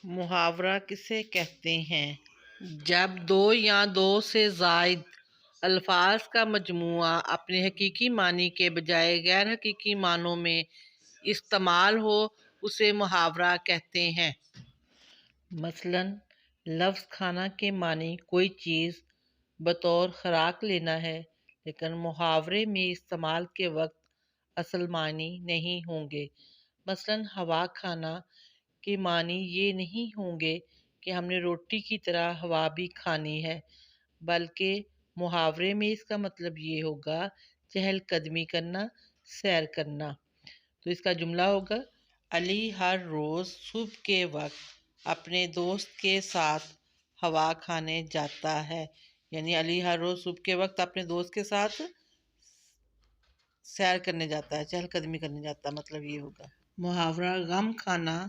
محاورہ کسے کہتے ہیں؟ جب دو یا دو سے زائد الفاظ کا مجموعہ اپنے حقیقی معنی کے بجائے غیر حقیقی معنوں میں استعمال ہو اسے محاورہ کہتے ہیں۔ مثلاً لفظ کھانا کے معنی کوئی چیز بطور خوراک لینا ہے، لیکن محاورے میں استعمال کے وقت اصل معنی نہیں ہوں گے۔ مثلاً ہوا کھانا کے معنی یہ نہیں ہوں گے کہ ہم نے روٹی کی طرح ہوا بھی کھانی ہے، بلکہ محاورے میں اس کا مطلب یہ ہوگا چہل قدمی کرنا، سیر کرنا۔ تو اس کا جملہ ہوگا، علی ہر روز صبح کے وقت اپنے دوست کے ساتھ ہوا کھانے جاتا ہے۔ یعنی علی ہر روز صبح کے وقت اپنے دوست کے ساتھ سیر کرنے جاتا ہے، چہل قدمی کرنے جاتا ہے، مطلب یہ ہوگا۔ محاورہ غم کھانا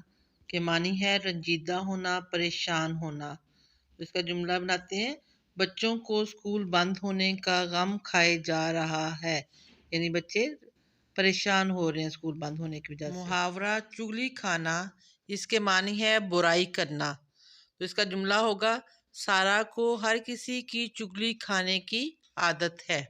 کے معنی ہے رنجیدہ ہونا، پریشان ہونا۔ اس کا جملہ بناتے ہیں، بچوں کو اسکول بند ہونے کا غم کھائے جا رہا ہے۔ یعنی بچے پریشان ہو رہے ہیں اسکول بند ہونے کی وجہ سے۔ محاورہ چغلی کھانا، اس کے معنی ہے برائی کرنا۔ تو اس کا جملہ ہوگا، سارا کو ہر کسی کی چغلی کھانے کی عادت ہے۔